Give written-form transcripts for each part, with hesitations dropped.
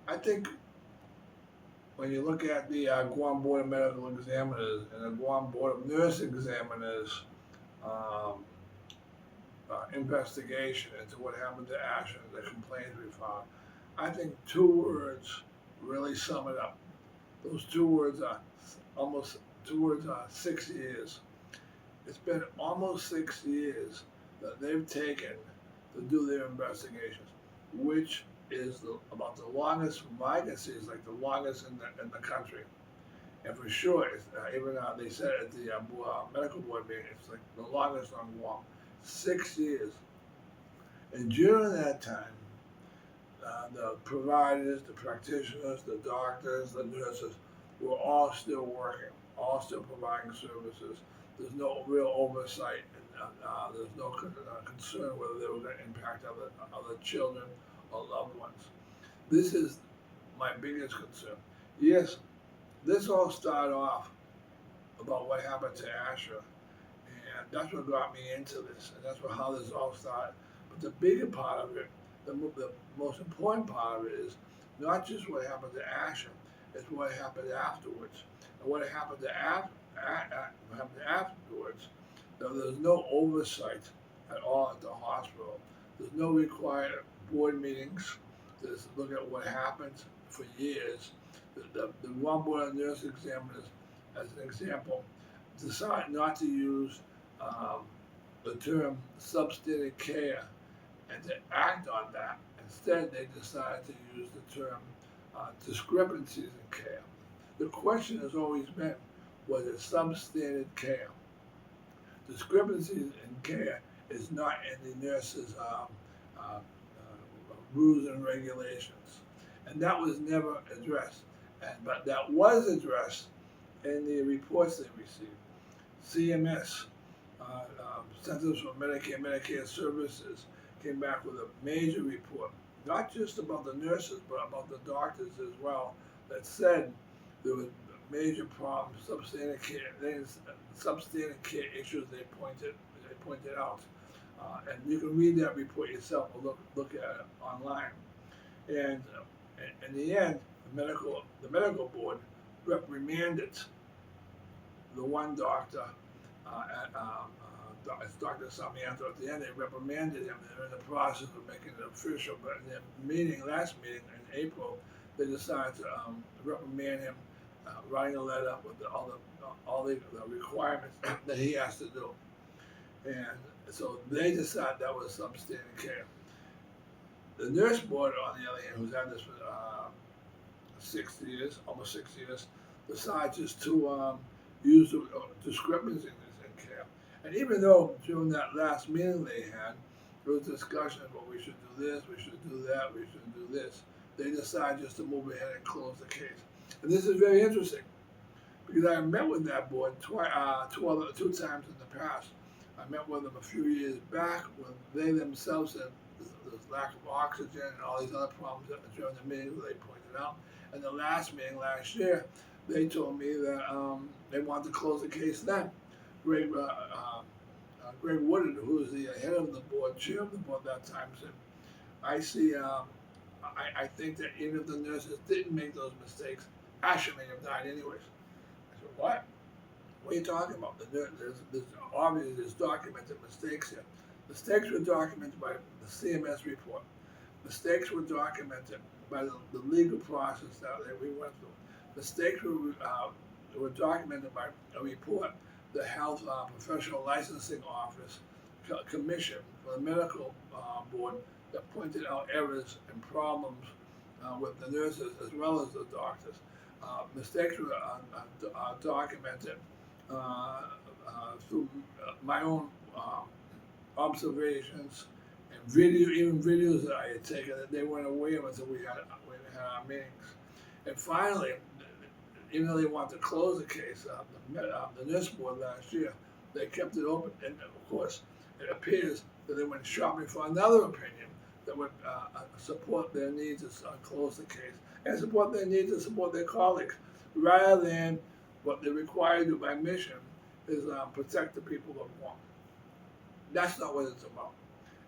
I think when you look at the Guam Board of Medical Examiners and the Guam Board of Nurse Examiners um, investigation into what happened to Asher, the complaints we filed, I think two words really sum it up. Those two words are almost 6 years. It's been almost 6 years that they've taken to do their investigations, which is about the longest, from what I can see, is like the longest in the country. And for sure, even they said at the medical board meeting, it's like the longest on Guam. 6 years. And during that time, the providers, the practitioners, the doctors, the nurses were all still working, all still providing services. There's no real oversight, and there's no concern whether they were going to impact other children or loved ones. This is my biggest concern. Yes, this all started off about what happened to Asher, and that's what got me into this, and that's how this all started. But the bigger part of it, the most important part of it is not just what happened to Asher, it's what happened afterwards. And what happened afterwards, there's no oversight at all at the hospital. There's no required board meetings to look at what happened for years. The one board of nurse examiners, as an example, decided not to use the term substandard care and to act on that. Instead, they decided to use the term discrepancies in care. The question has always been, was it substandard care? Discrepancies in care is not in the nurse's rules and regulations. And that was never addressed. But that was addressed in the reports they received. CMS, Centers for Medicare and Medicare Services, came back with a major report, not just about the nurses, but about the doctors as well, that said there was major problems, substandard care issues they pointed out. And you can read that report yourself or look at it online. And in the end, the medical board reprimanded the one doctor it's Dr. Samianto. At the end, they reprimanded him. They're in the process of making it official. But in their last meeting in April, they decided to reprimand him, writing a letter with all the requirements that he has to do. And so they decided that was substandard care. The nurse board, on the other hand, who's had this for 6 years, almost 6 years, decided just to use the discrepancies in care. And even though during that last meeting they had, there was discussion of, well, we should do this, we should do that, we should do this, they decided just to move ahead and close the case. And this is very interesting because I met with that board two times in the past. I met with them a few years back when they themselves said there's lack of oxygen and all these other problems during the meeting that they pointed out. And the last meeting last year, they told me that they wanted to close the case then. Greg Woodard, who was the head of the board, chair of the board at that time, said, I think that even if the nurses didn't make those mistakes, Asher may have died anyways. I said, what? What are you talking about? There's documented mistakes here. Mistakes were documented by the CMS report. Mistakes were documented by the legal process that we went through. Mistakes were documented by a report the Health Professional Licensing Office Commission for the Medical Board that pointed out errors and problems with the nurses as well as the doctors. Mistakes were documented through my own observations and even videos that I had taken that they weren't aware of until we had our meetings. And finally, even though they wanted to close the case, the nurse board last year, they kept it open. And of course, it appears that they went shopping for another opinion that would support their need to close the case and support their need to support their colleagues, rather than what they're required to do by mission is protect the people of Guam. That's not what it's about.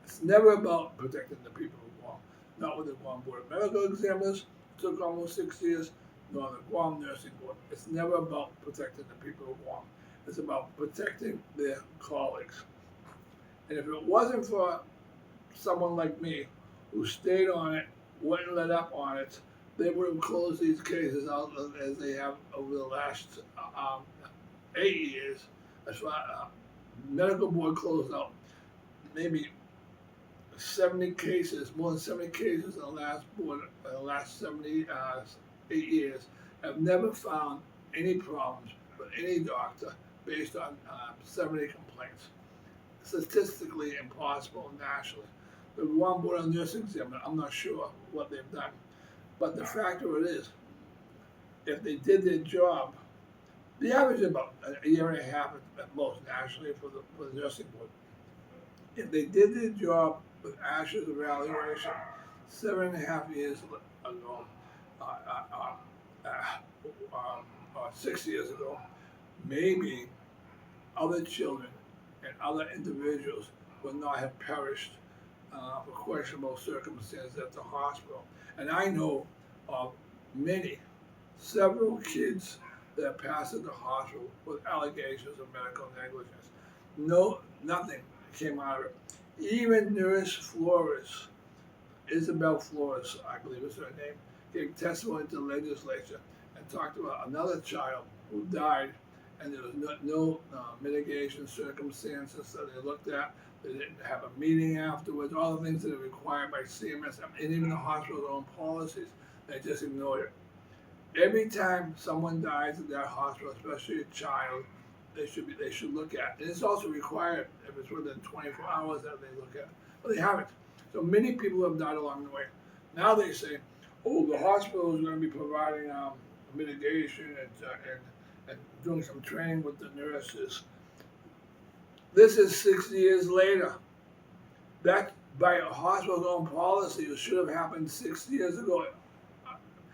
It's never about protecting the people of Guam. Not with the Guam Board of Medical Examiners took almost 6 years, nor the Guam Nursing Board. It's never about protecting the people of Guam. It's about protecting their colleagues. And if it wasn't for someone like me who stayed on it, wouldn't let up on it, they would have closed these cases out as they have over the last 8 years. That's why medical board closed out maybe 70 cases, more than 70 cases in the last 8 years. Have never found any problems with any doctor based on 70 complaints. Statistically impossible nationally. The Guam Board of Nursing Examiner, I'm not sure what they've done. But the fact of it is, if they did their job, the average is about a year and a half at most nationally for the nursing board. If they did their job with ASHA's evaluation 7.5 years ago, or 6 years ago, maybe other children and other individuals would not have perished for questionable circumstances at the hospital. And I know of several kids that passed at the hospital with allegations of medical negligence. Nothing came out of it. Even Nurse Flores, Isabel Flores, I believe is her name, gave testimony to the legislature and talked about another child who died, and there was no mitigation circumstances that they looked at. They didn't have a meeting afterwards, all the things that are required by CMS and even the hospital's own policies. They just ignored it. Every time someone dies at that hospital, especially a child, they should look at. And it's also required if it's within 24 hours that they look at. But they haven't. So many people have died along the way. Now they say, oh, the hospital is going to be providing mitigation and doing some training with the nurses. This is 6 years later. That, by a hospital's own policy, it should have happened 6 years ago.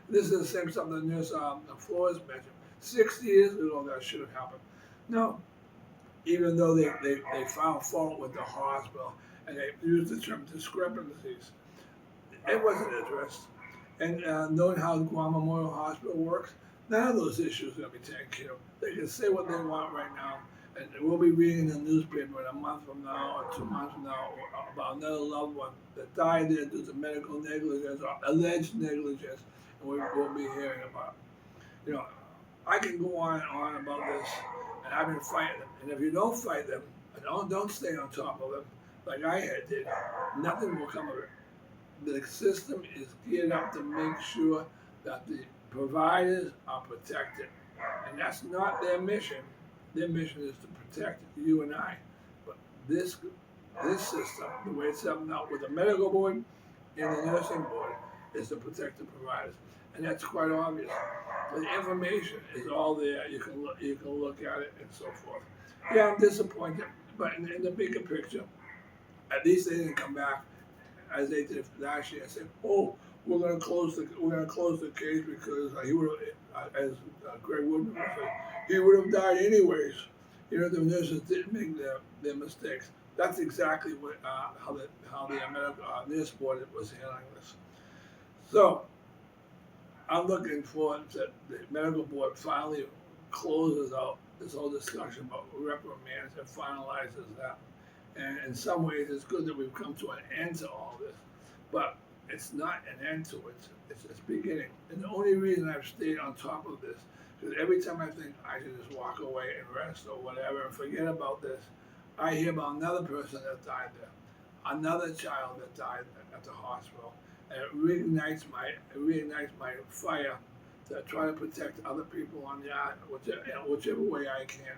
This is the same stuff that Nurse Flores mentioned. 6 years ago, that should have happened. No, even though they found fault with the hospital and they used the term discrepancies, it wasn't addressed. And knowing how Guam Memorial Hospital works, none of those issues are going to be taken care of. They can say what they want right now, and we'll be reading in the newspaper in a month from now or 2 months from now about another loved one that died there due to medical negligence or alleged negligence, and we'll be hearing about it. You know, I can go on and on about this, and I've been fighting them. And if you don't fight them, and don't stay on top of them, like I did, nothing will come of it. The system is geared up to make sure that the providers are protected. And that's not their mission. Their mission is to protect you and I. But this system, the way it's set up with the medical board and the nursing board, is to protect the providers. And that's quite obvious. The information is all there. You can look at it and so forth. Yeah, I'm disappointed, but in the bigger picture, at least they didn't come back as they did last year and said, "Oh, we're going to close the case because he would have," as Greg Woodman would say, "he would have died anyways." You know, the nurses didn't make their mistakes. That's exactly what how the medical nurse board was handling this. So I'm looking for that the medical board finally closes out this whole discussion about reprimands and finalizes that. And in some ways, it's good that we've come to an end to all this, but it's not an end to it. It's beginning. And the only reason I've stayed on top of this is every time I think I should just walk away and rest or whatever and forget about this, I hear about another person that died there, another child that died at the hospital, and it reignites my fire to try to protect other people on the island, whichever way I can.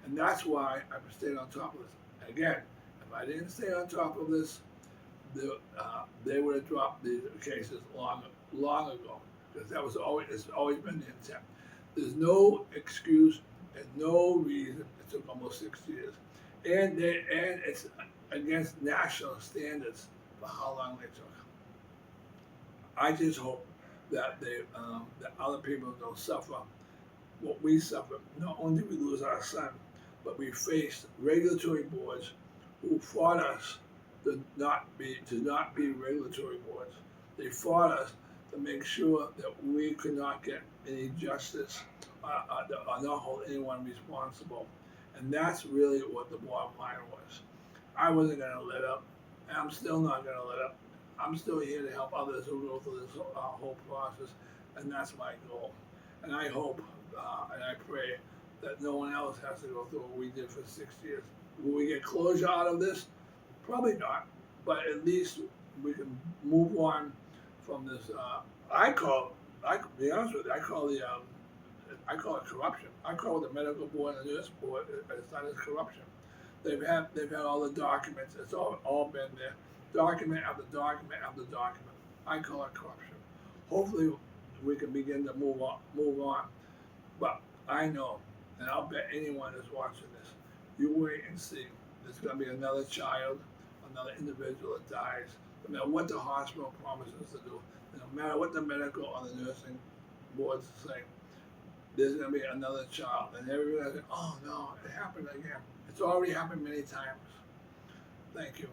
And that's why I've stayed on top of this. Again, if I didn't stay on top of this, they would have dropped these cases long ago, because it's always been the intent. There's no excuse and no reason it took almost 6 years, and it's against national standards for how long they took. I just hope that that other people don't suffer what we suffered. Not only did we lose our son, but we faced regulatory boards who fought us to not be regulatory boards. They fought us to make sure that we could not get any justice or not hold anyone responsible. And that's really what the bottom line was. I wasn't going to let up, and I'm still not going to let up. I'm still here to help others who go through this whole process, and that's my goal. And I hope and I pray that no one else has to go through what we did for 6 years. Will we get closure out of this? Probably not, but at least we can move on from this. I be honest with you, I call it corruption. I call the medical board and the nurse board. It's not as corruption. They've had all the documents. It's all been there, document after document after document. I call it corruption. Hopefully, we can begin to move on. But I know, and I'll bet anyone that's watching this, you wait and see. There's going to be another child, another individual that dies. No matter what the hospital promises to do, no matter what the medical or the nursing boards say, there's going to be another child. And everybody's like, oh no, it happened again. It's already happened many times. Thank you.